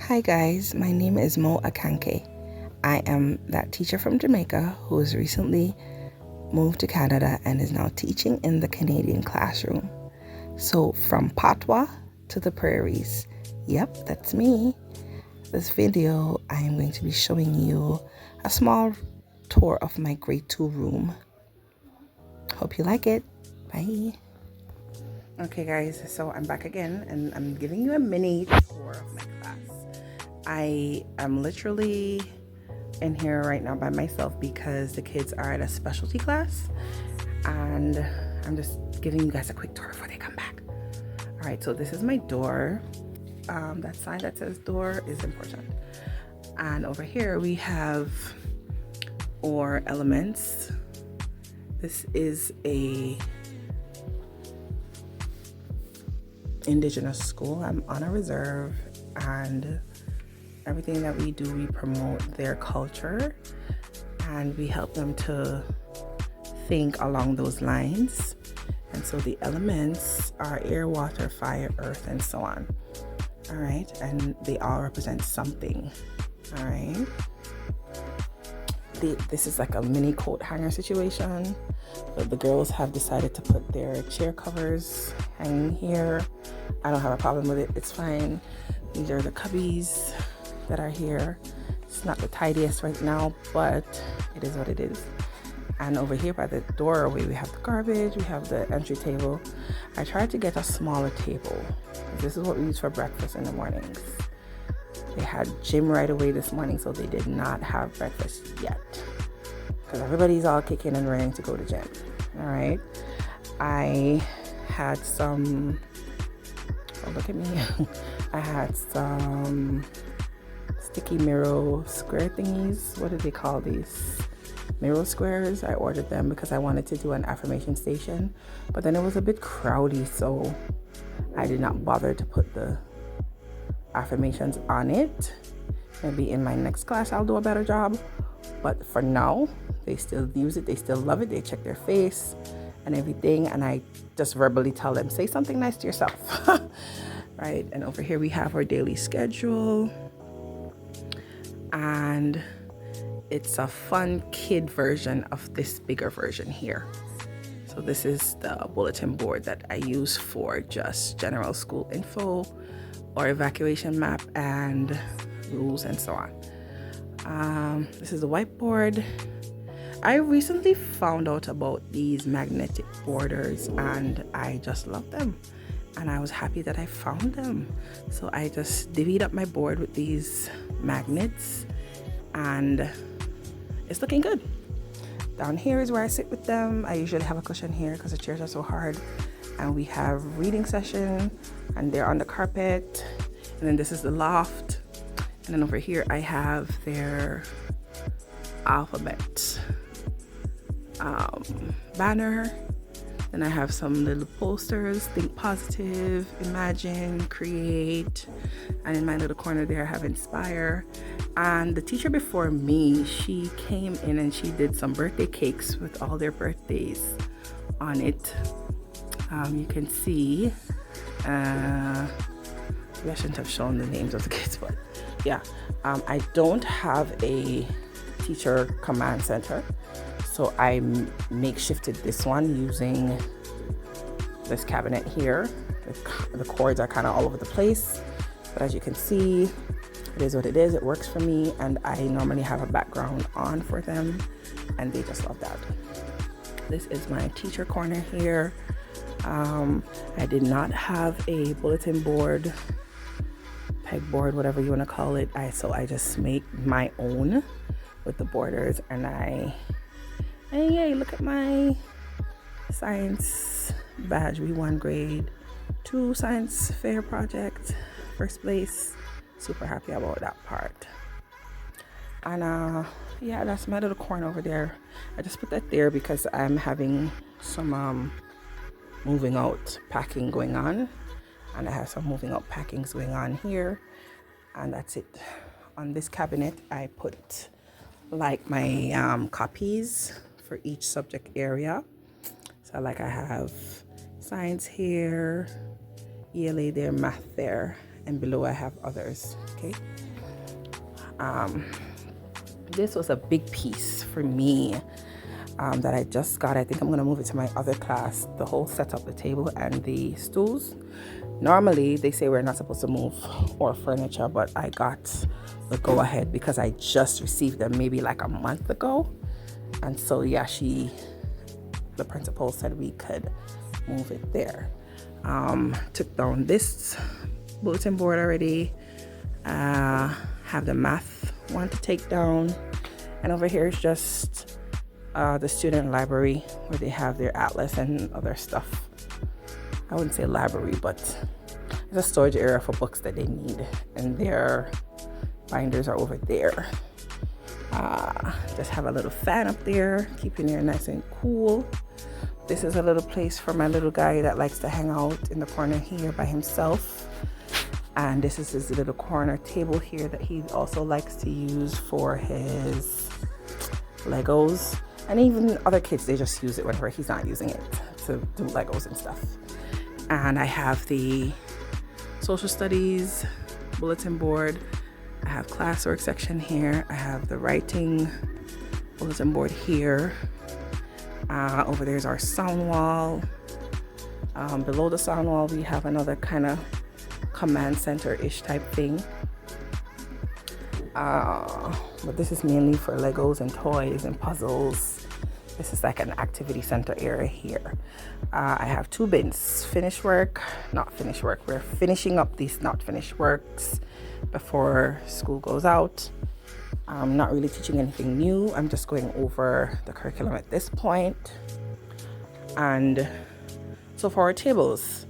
Hi guys, my name is Mo Akanke. I am that teacher from Jamaica who has recently moved to Canada and is now teaching in the Canadian classroom. So from Patois to the prairies. Yep, that's me. This video, I am going to be showing you a small tour of my grade 2 room. Hope you like it. Bye. Okay guys, so I'm back again and I'm giving you a mini tour of my class. I am literally in here right now by myself because the kids are at a specialty class and I'm just giving you guys a quick tour before they come back. All right, so this is my door. That sign that says door is important. And over here we have our elements. This is a Indigenous school. I'm on a reserve and everything that we do, we promote their culture and we help them to think along those lines. And so the elements are air, water, fire, earth, and so on. All right, and they all represent something. All right. This is like a mini coat hanger situation, but the girls have decided to put their chair covers hanging here. I don't have a problem with it. It's fine. These are the cubbies that are here. It's not the tidiest right now, but it is what it is. And over here by the doorway, we have the garbage, we have the entry table. I tried to get a smaller table. This is what we use for breakfast in the mornings. They had gym right away this morning, so they did not have breakfast yet because everybody's all kicking and ready to go to gym. All right. I had some, oh, look at me. I had some sticky mirror square thingies. What do they call these? Mirror squares. I ordered them because I wanted to do an affirmation station, but then it was a bit crowdy, so I did not bother to put the affirmations on it. Maybe in my next class I'll do a better job, but for now they still use it, they still love it, they check their face and everything, and I just verbally tell them, say something nice to yourself. Right? And over here we have our daily schedule, and it's a fun kid version of this bigger version here. So this is the bulletin board that I use for just general school info or evacuation map and rules and so on. This is the whiteboard. I recently found out about these magnetic borders and I just love them. And I was happy that I found them. So I just divvied up my board with these magnets and it's looking good. Down here is where I sit with them. I usually have a cushion here because the chairs are so hard. And we have reading session and they're on the carpet. And then this is the loft. And then over here I have their alphabet banner. Then I have some little posters, think positive, imagine, create. And in my little corner there I have inspire. And the teacher before me, she came in and she did some birthday cakes with all their birthdays on it. You can see, maybe I shouldn't have shown the names of the kids, but yeah. I don't have a teacher command center, so I makeshifted this one using this cabinet here. The cords are kind of all over the place, but as you can see, it is what it is. It works for me, and I normally have a background on for them, and they just love that. This is my teacher corner here. I did not have a bulletin board, pegboard, whatever you want to call it. So I just make my own with the borders, and yay, look at my science badge. We won grade 2 science fair project, first place. Super happy about that part. And yeah, that's my little corner over there. I just put that there because I'm having some moving out packing going on, and I have some moving out packings going on here, and that's it. On this cabinet I put like my copies for each subject area. So like I have science here, ELA there, math there, and below I have others. Okay. This was a big piece for me that I just got. I think I'm gonna move it to my other class. The whole setup, the table and the stools. Normally they say we're not supposed to move or furniture, but I got the go ahead because I just received them maybe like a month ago. And so yeah, the principal said we could move it there. Took down this bulletin board already. Have the math one to take down. And over here is just the student library where they have their atlas and other stuff. I wouldn't say library, but it's a storage area for books that they need. And their binders are over there. Just have a little fan up there, keeping it nice and cool. This is a little place for my little guy that likes to hang out in the corner here by himself. And this is his little corner table here that he also likes to use for his Legos. And even other kids, they just use it whenever he's not using it to do Legos and stuff. And I have the social studies bulletin board. I have classwork section here. I have the writing bulletin board here. Over there's our sound wall. Below the sound wall, we have another kind of command center-ish type thing. But this is mainly for Legos and toys and puzzles. This is like an activity center area here. I have 2 bins, finished work, not finished work. We're finishing up these not finished works before school goes out. I'm not really teaching anything new. I'm just going over the curriculum at this point. And so for our tables,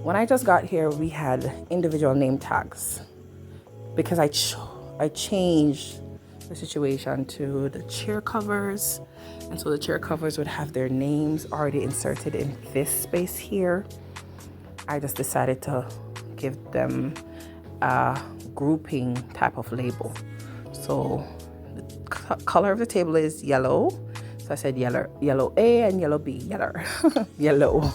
when I just got here, we had individual name tags because I changed the situation to the chair covers. And so the chair covers would have their names already inserted in this space here. I just decided to give them a grouping type of label. So the color of the table is yellow. So I said yellow A and yellow B, yellow,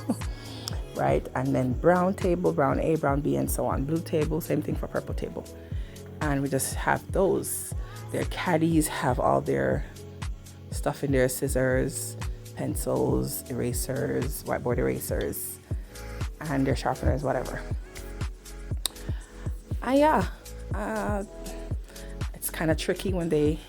right? And then brown table, brown A, brown B, and so on. Blue table, same thing for purple table. And we just have those. Their caddies have all their stuff in there, scissors, pencils, erasers, whiteboard erasers, and their sharpeners, whatever. It's kind of tricky when they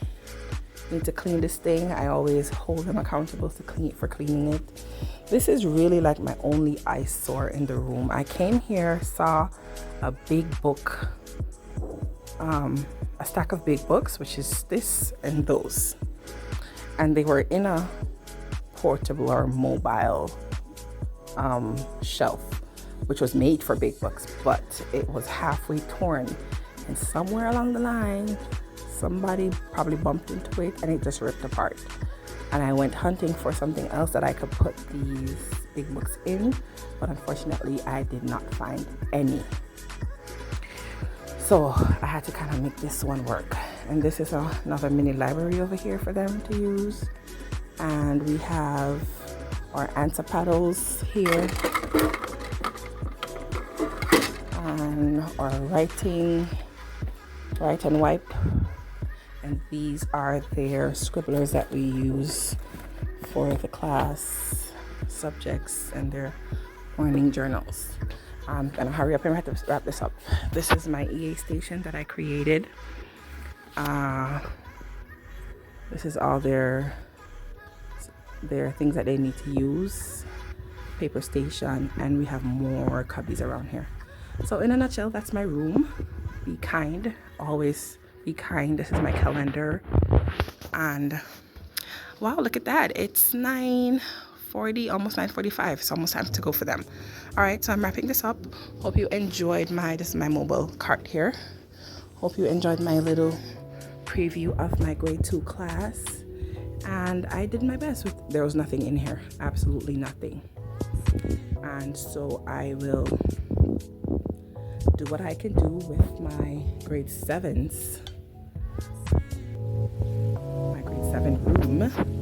need to clean this thing. I always hold them accountable to cleaning it. This is really like my only eyesore in the room. I came here, saw a big book, a stack of big books, which is this and those, and they were in a portable or mobile shelf, which was made for big books, but it was halfway torn, and somewhere along the line somebody probably bumped into it and it just ripped apart. And I went hunting for something else that I could put these big books in, but unfortunately I did not find any. So I had to kind of make this one work. And this is another mini library over here for them to use. And we have our answer paddles here, and our write and wipe. And these are their scribblers that we use for the class subjects and their morning journals. I'm gonna hurry up and have to wrap this up. This is my EA station that I created. This is all their things that they need to use. Paper station, and we have more cubbies around here. So in a nutshell, that's my room. Be kind, always be kind. This is my calendar, and wow, look at that, it's 9:40, almost 9:45. It's almost time to go for them. All right, so I'm wrapping this up. Hope you enjoyed this is my mobile cart here. Hope you enjoyed my little preview of my grade 2 class, and I did my best there was nothing in here, absolutely nothing. And so I will do what I can do with my grade 7s, my grade 7 room.